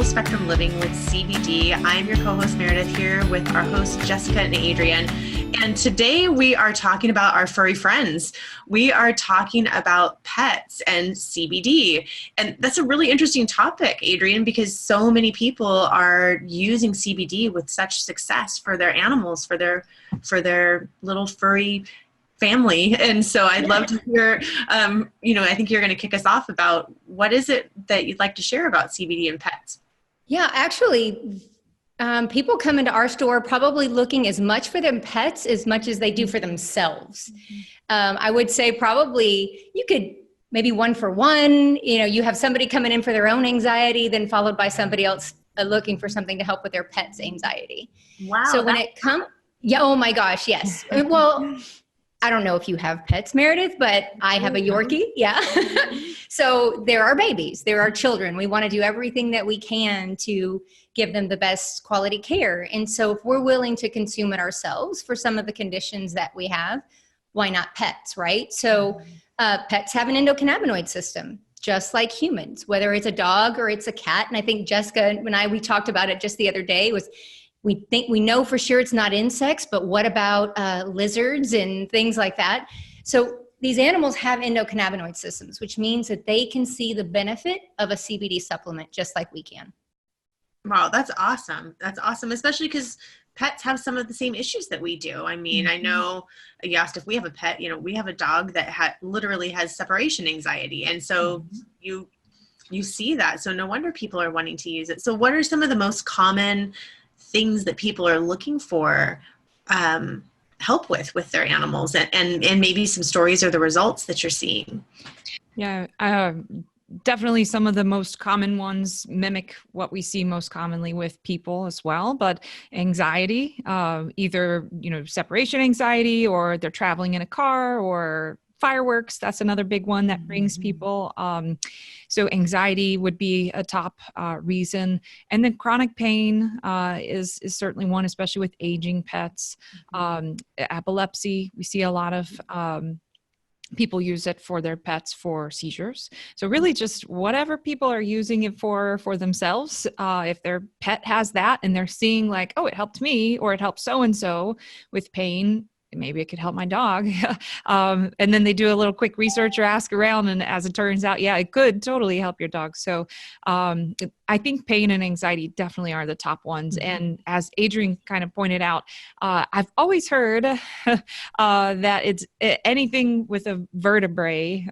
Spectrum Living with CBD. I'm your co-host Meredith here with our hosts Jessica and Adrian. And today we are talking about our furry friends. We are talking about pets and CBD. And that's a really interesting topic, Adrian, because so many people are using CBD with such success for their animals, for their little furry family. And so I'd love to hear, I think you're going to kick us off about what is it that you'd like to share about CBD and pets? Yeah, actually, people come into our store probably looking as much for their pets as much as they do for themselves. I would say probably you could maybe one for one, you have somebody coming in for their own anxiety, then followed by somebody else looking for something to help with their pet's anxiety. Wow. So when it comes, yeah, oh my gosh, yes. Well, I don't know if you have pets, Meredith, but I have a Yorkie. Yeah. So there are babies, there are children. We want to do everything that we can to give them the best quality care. And so if we're willing to consume it ourselves for some of the conditions that we have, why not pets, right? So pets have an endocannabinoid system, just like humans, whether it's a dog or it's a cat. And I think Jessica and we talked about it just the other day, we know for sure it's not insects, but what about lizards and things like that? So these animals have endocannabinoid systems, which means that they can see the benefit of a CBD supplement just like we can. Wow, that's awesome. That's awesome, especially because pets have some of the same issues that we do. I mean, I know you asked if we have a pet, we have a dog that literally has separation anxiety. And so you see that. So no wonder people are wanting to use it. So what are some of the most common things that people are looking for help with their animals, and maybe some stories or the results that you're seeing? Yeah, definitely some of the most common ones mimic what we see most commonly with people as well, but anxiety, either, separation anxiety, or they're traveling in a car, or fireworks. That's another big one that brings people. So anxiety would be a top reason. And then chronic pain is certainly one, especially with aging pets. Epilepsy, we see a lot of people use it for their pets for seizures. So really just whatever people are using it for themselves. If their pet has that and they're seeing like, oh, it helped me, or it helped so-and-so with pain, maybe it could help my dog. And then they do a little quick research or ask around. And as it turns out, yeah, it could totally help your dog. So I think pain and anxiety definitely are the top ones. And as Adrian kind of pointed out, I've always heard that it's anything with a vertebrae,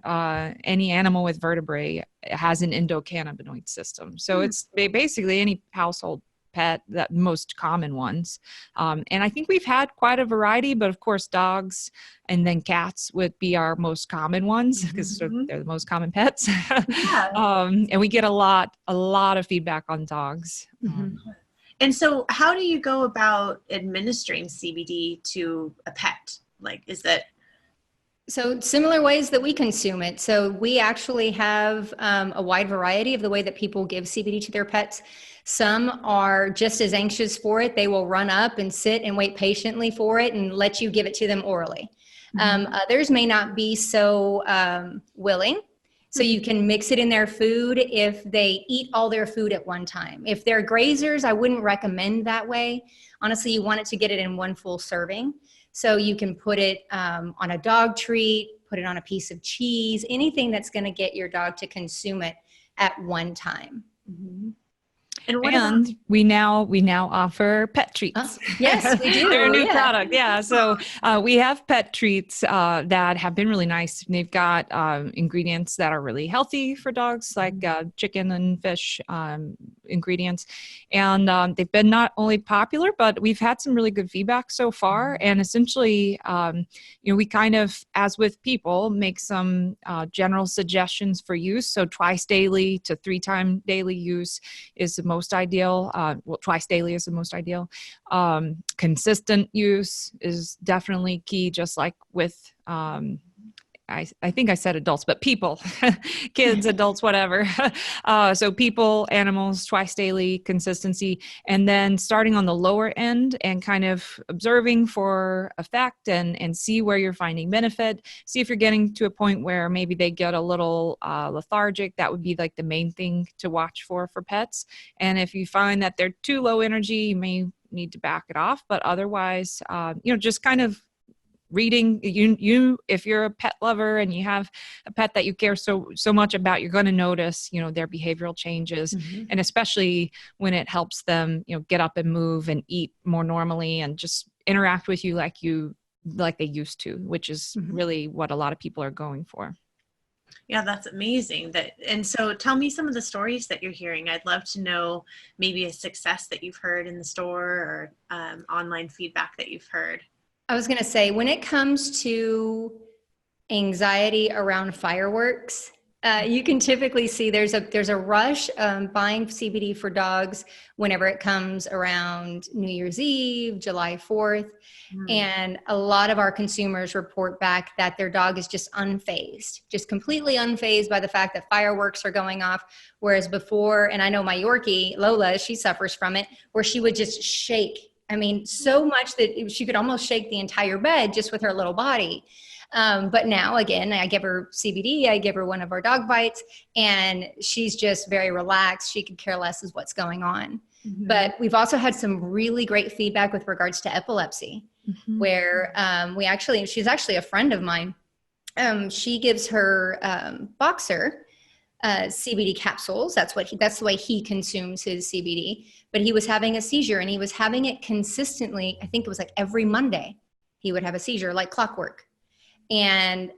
any animal with vertebrae has an endocannabinoid system. So it's basically any household pet, that most common ones. And I think we've had quite a variety, but of course dogs and then cats would be our most common ones because they're the most common pets. And we get a lot of feedback on dogs. And so how do you go about administering CBD to a pet? Like, is that... So similar ways that we consume it. So we actually have a wide variety of the way that people give CBD to their pets. Some are just as anxious for it. They will run up and sit and wait patiently for it and let you give it to them orally. Others may not be so willing. So you can mix it in their food if they eat all their food at one time. If they're grazers, I wouldn't recommend that way. Honestly, you want it to get it in one full serving. So you can put it on a dog treat, put it on a piece of cheese, anything that's going to get your dog to consume it at one time. And we now offer pet treats. Yes, we do. They're a new product. Yeah. So we have pet treats that have been really nice. They've got ingredients that are really healthy for dogs, like chicken and fish ingredients. And they've been not only popular, but we've had some really good feedback so far. And essentially, we kind of, as with people, make some general suggestions for use. So twice daily to 3 times daily use is the most ideal. Twice daily is the most ideal. Consistent use is definitely key, just like with I think I said adults, but people, kids, adults, whatever. So people, animals, twice daily, consistency, and then starting on the lower end and kind of observing for effect and see where you're finding benefit. See if you're getting to a point where maybe they get a little lethargic. That would be like the main thing to watch for pets. And if you find that they're too low energy, you may need to back it off. But otherwise, just kind of reading you if you're a pet lover and you have a pet that you care so much about, you're going to notice their behavioral changes, and especially when it helps them get up and move and eat more normally and just interact with you like they used to, which is really what a lot of people are going for. Yeah, that's amazing. And so tell me some of the stories that you're hearing. I'd love to know maybe a success that you've heard in the store or online feedback that you've heard. I was going to say, when it comes to anxiety around fireworks, you can typically see there's a rush buying CBD for dogs whenever it comes around New Year's Eve, July 4th. And a lot of our consumers report back that their dog is just unfazed, just completely unfazed by the fact that fireworks are going off. Whereas before, and I know my Yorkie, Lola, she suffers from it, where she would just shake. I mean, so much that she could almost shake the entire bed just with her little body. But now, again, I give her CBD, I give her one of our dog bites, and she's just very relaxed. She could care less as what's going on. But we've also had some really great feedback with regards to epilepsy, where she's actually a friend of mine. She gives her boxer CBD capsules. That's the way he consumes his CBD. But he was having a seizure, and he was having it consistently. I think it was like every Monday he would have a seizure, like clockwork. And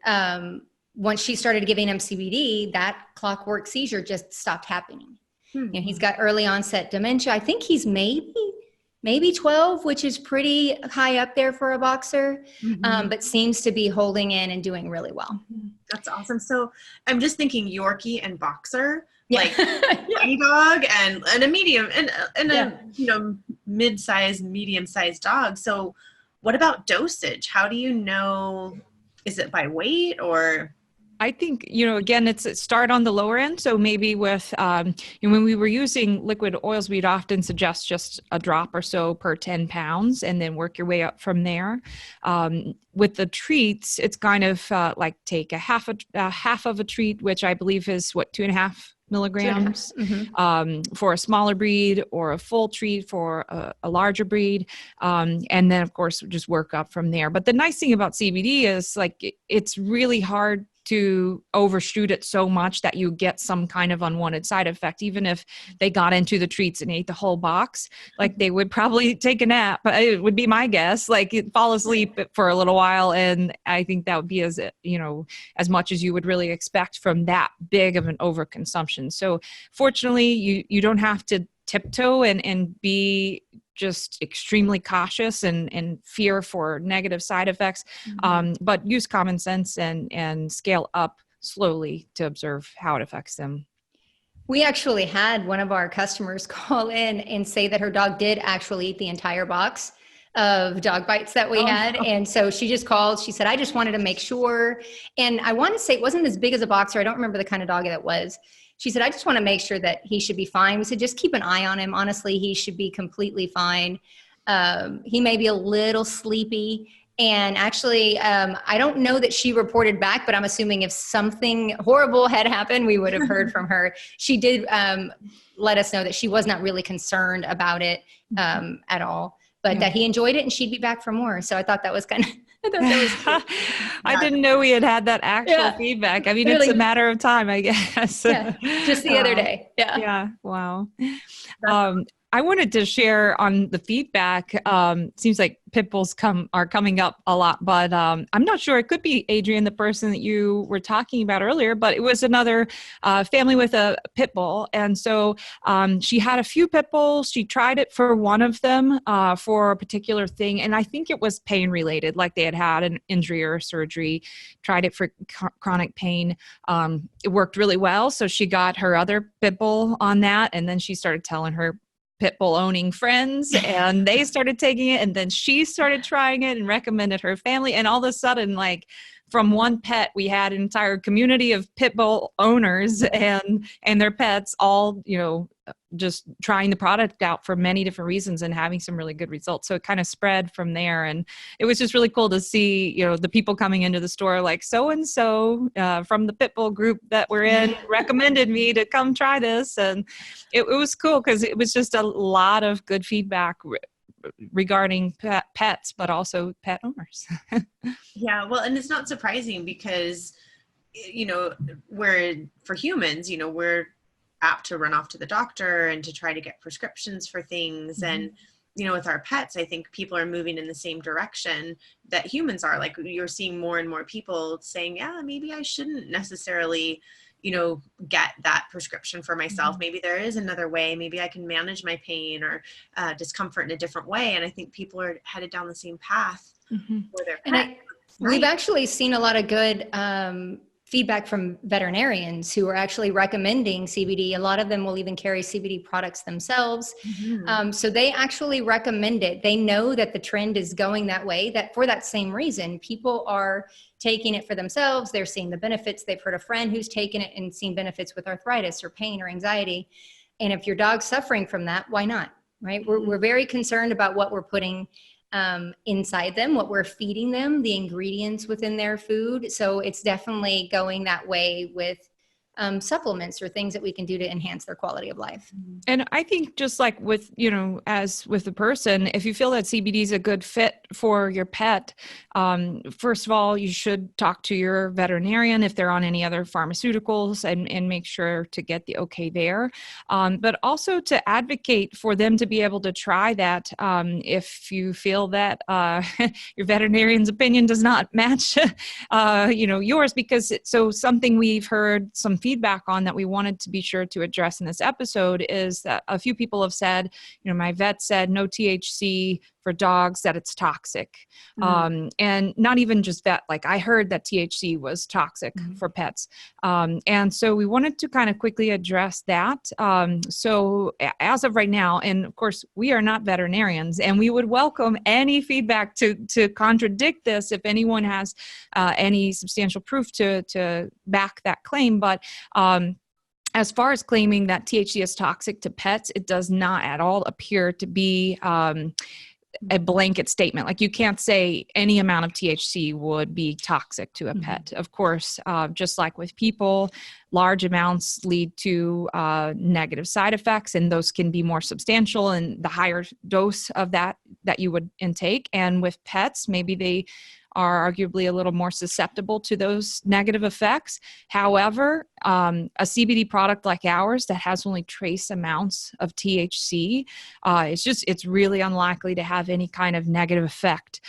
once she started giving him CBD, that clockwork seizure just stopped happening. He's got early onset dementia. I think he's maybe 12, which is pretty high up there for a boxer, but seems to be holding in and doing really well. That's awesome. So I'm just thinking Yorkie and boxer, like tiny dog and a medium and a mid-sized, medium-sized dog. So what about dosage? How do you know? Is it by weight or? I think, again, it's start on the lower end. So maybe with, when we were using liquid oils, we'd often suggest just a drop or so per 10 pounds and then work your way up from there. With the treats, it's kind of like take a half of a treat, which I believe is 2.5 milligrams for a smaller breed, or a full treat for a larger breed. And then, of course, just work up from there. But the nice thing about CBD is it's really hard to overshoot it so much that you get some kind of unwanted side effect. Even if they got into the treats and ate the whole box, they would probably take a nap. It would be my guess, fall asleep for a little while. And I think that would be as much as you would really expect from that big of an overconsumption. So fortunately, you don't have to tiptoe and be just extremely cautious and fear for negative side effects, but use common sense and scale up slowly to observe how it affects them. We actually had one of our customers call in and say that her dog did actually eat the entire box of dog bites that we had. And so she just called. She said, I just wanted to make sure. And I want to say it wasn't as big as a boxer. I don't remember the kind of dog that was. She said, I just want to make sure that he should be fine. We said, just keep an eye on him. Honestly, he should be completely fine. He may be a little sleepy. And actually, I don't know that she reported back, but I'm assuming if something horrible had happened, we would have heard from her. She did let us know that she was not really concerned about it at all, but that he enjoyed it and she'd be back for more. So I thought that was kind of I didn't know we had that actual feedback. I mean, it's a matter of time, I guess. Just the other day. Yeah. Wow. I wanted to share on the feedback. Seems like pit bulls are coming up a lot, but I'm not sure. It could be Adrian, the person that you were talking about earlier, but it was another family with a pit bull. And so she had a few pit bulls. She tried it for one of them for a particular thing. And I think it was pain related, like they had an injury or surgery, tried it for chronic pain. It worked really well. So she got her other pit bull on that. And then she started telling her pit bull owning friends, and they started taking it, and then she started trying it and recommended her family, and all of a sudden from one pet, we had an entire community of pit bull owners and their pets all, just trying the product out for many different reasons and having some really good results. So it kind of spread from there. And it was just really cool to see, the people coming into the store, like so-and-so from the pit bull group that we're in recommended me to come try this. And it was cool because it was just a lot of good feedback regarding pets, but also pet owners. Yeah. Well, and it's not surprising because, for humans, we're apt to run off to the doctor and to try to get prescriptions for things. And, with our pets, I think people are moving in the same direction that humans are. Like, you're seeing more and more people saying, yeah, maybe I shouldn't necessarily, get that prescription for myself. Maybe there is another way. Maybe I can manage my pain or discomfort in a different way. And I think people are headed down the same path for their pets. We've actually seen a lot of good feedback from veterinarians who are actually recommending CBD. A lot of them will even carry CBD products themselves. So they actually recommend it. They know that the trend is going that way, that for that same reason, people are taking it for themselves. They're seeing the benefits. They've heard a friend who's taken it and seen benefits with arthritis or pain or anxiety. And if your dog's suffering from that, why not? Right? We're very concerned about what we're putting inside them, what we're feeding them, the ingredients within their food. So it's definitely going that way with supplements or things that we can do to enhance their quality of life. And I think just like with, as with the person, if you feel that CBD is a good fit for your pet, first of all, you should talk to your veterinarian if they're on any other pharmaceuticals and make sure to get the okay there. But also to advocate for them to be able to try that if you feel that your veterinarian's opinion does not match, yours, because so something we've heard some feedback on that we wanted to be sure to address in this episode is that a few people have said, my vet said no THC for dogs, that it's toxic. And not even just vet, like I heard that THC was toxic for pets. And so we wanted to kind of quickly address that. So as of right now, and of course we are not veterinarians, and we would welcome any feedback to contradict this if anyone has any substantial proof to back that claim. But as far as claiming that THC is toxic to pets, it does not at all appear to be a blanket statement. Like you can't say any amount of THC would be toxic to a pet. Of course, just like with people, large amounts lead to negative side effects, and those can be more substantial and the higher dose of that you would intake. And with pets, maybe they are arguably a little more susceptible to those negative effects. However, a CBD product like ours that has only trace amounts of THC, it's really unlikely to have any kind of negative effect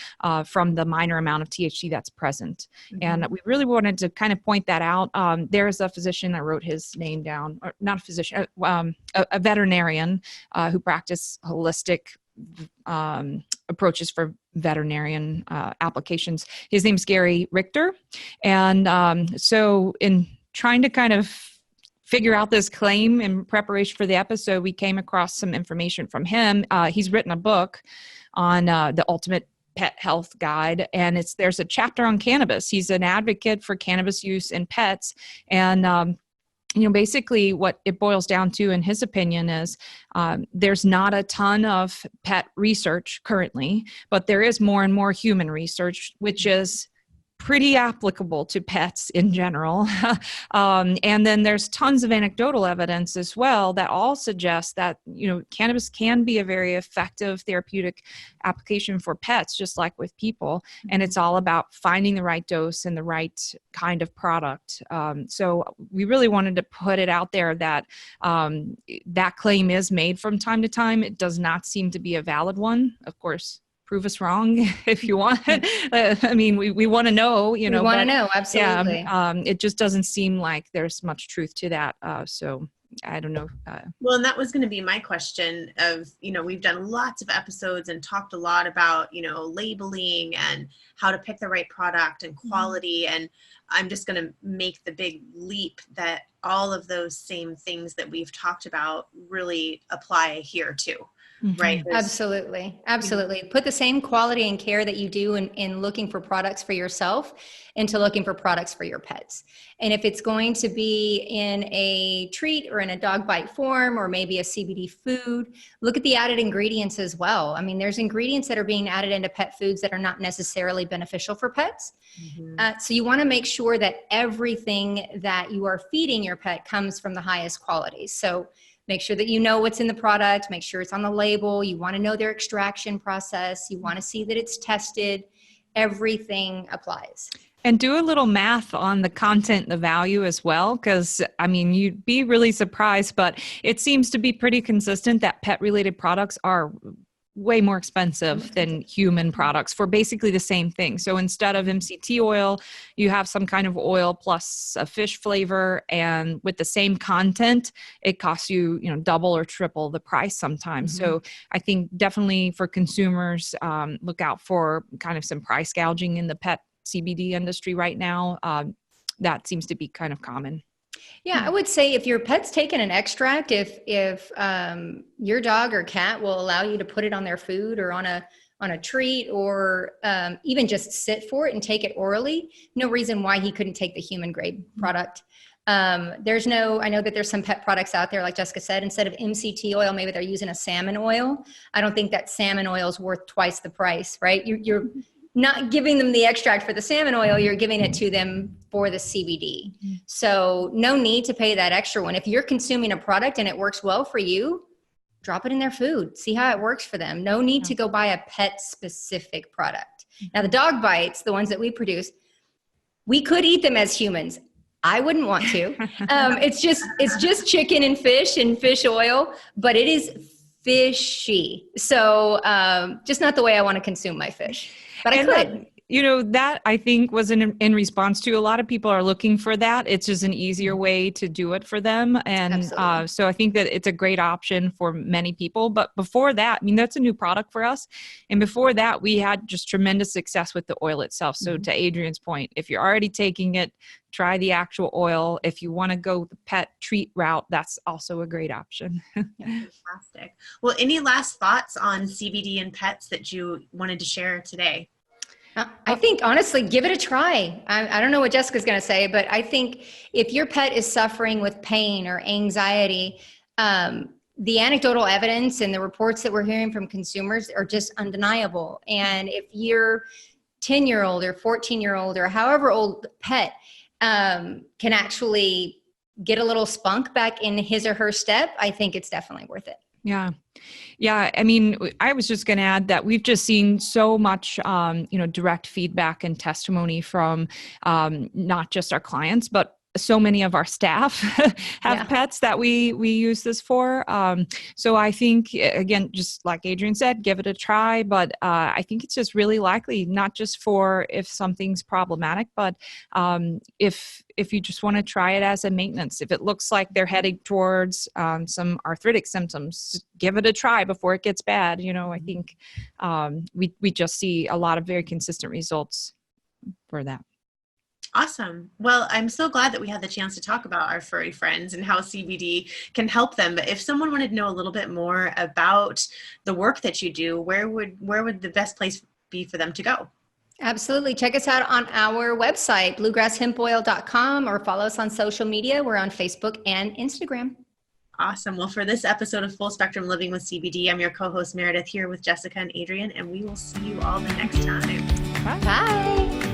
from the minor amount of THC that's present. And we really wanted to kind of point that out. There's a physician that wrote his name down, or not a physician, a veterinarian who practiced holistic approaches for veterinarian applications. His name's Gary Richter. And so in trying to kind of figure out this claim in preparation for the episode, we came across some information from him. He's written a book on the ultimate pet health guide, and there's a chapter on cannabis. He's an advocate for cannabis use in pets. And basically what it boils down to, in his opinion, is there's not a ton of pet research currently, but there is more and more human research, which is pretty applicable to pets in general. And then there's tons of anecdotal evidence as well that all suggest that, cannabis can be a very effective therapeutic application for pets, just like with people. And it's all about finding the right dose and the right kind of product. So we really wanted to put it out there that that claim is made from time to time. It does not seem to be a valid one. Of course, prove us wrong if you want. We want to know, We want to know, absolutely. Yeah, it just doesn't seem like there's much truth to that. So I don't know. Well, and that was going to be my question of, we've done lots of episodes and talked a lot about, labeling and how to pick the right product and quality. And I'm just going to make the big leap that all of those same things that we've talked about really apply here too. right? Absolutely. Put the same quality and care that you do in looking for products for yourself into looking for products for your pets. And if it's going to be in a treat or in a dog bite form or maybe a CBD food, look at the added ingredients as well. I mean, there's ingredients that are being added into pet foods that are not necessarily beneficial for pets. So you want to make sure that everything that you are feeding your pet comes from the highest quality. So make sure that you know what's in the product, make sure it's on the label. You want to know their extraction process. You want to see that it's tested. Everything applies. And do a little math on the content, the value as well, because I mean, you'd be really surprised, but it seems to be pretty consistent that pet-related products are way more expensive than human products for basically the same thing. So instead of MCT oil, you have some kind of oil plus a fish flavor, and with the same content, it costs you, double or triple the price sometimes. So I think definitely for consumers, look out for kind of some price gouging in the pet CBD industry right now. That seems to be kind of common. Yeah, I would say if your pet's taken an extract, if your dog or cat will allow you to put it on their food or on a treat, or even just sit for it and take it orally, no reason why he couldn't take the human grade product. I know that there's some pet products out there, like Jessica said, instead of MCT oil, maybe they're using a salmon oil. I don't think that salmon oil is worth twice the price, right? You're not giving them the extract for the salmon oil, you're giving it to them for the CBD. So no need to pay that extra one. If you're consuming a product and it works well for you, drop it in their food. See how it works for them. No need to go buy a pet specific product. Now the dog bites, the ones that we produce, we could eat them as humans. I wouldn't want to. It's just chicken and fish oil, but it is fishy. So just not the way I want to consume my fish. But I could. That I think was in response to a lot of people are looking for that. It's just an easier way to do it for them. And so I think that it's a great option for many people. But before that, I mean, that's a new product for us. And before that, we had just tremendous success with the oil itself. So to Adrian's point, if you're already taking it, try the actual oil. If you want to go the pet treat route, that's also a great option. Fantastic. Well, any last thoughts on CBD and pets that you wanted to share today? I think, honestly, give it a try. I don't know what Jessica's going to say, but I think if your pet is suffering with pain or anxiety, the anecdotal evidence and the reports that we're hearing from consumers are just undeniable. And if your 10-year-old or 14-year-old or however old pet can actually get a little spunk back in his or her step, I think it's definitely worth it. Yeah. I mean, I was just going to add that we've just seen so much, direct feedback and testimony from not just our clients, but so many of our staff have pets that we use this for. So I think, again, just like Adrian said, give it a try. But I think it's just really likely, not just for if something's problematic, but if you just want to try it as a maintenance. If it looks like they're heading towards some arthritic symptoms, give it a try before it gets bad. I think we just see a lot of very consistent results for that. Awesome. Well, I'm so glad that we had the chance to talk about our furry friends and how CBD can help them. But if someone wanted to know a little bit more about the work that you do, where would the best place be for them to go? Absolutely. Check us out on our website, bluegrasshempoil.com, or follow us on social media. We're on Facebook and Instagram. Awesome. Well, for this episode of Full Spectrum Living with CBD, I'm your co-host Meredith here with Jessica and Adrian, and we will see you all the next time. Bye. Bye.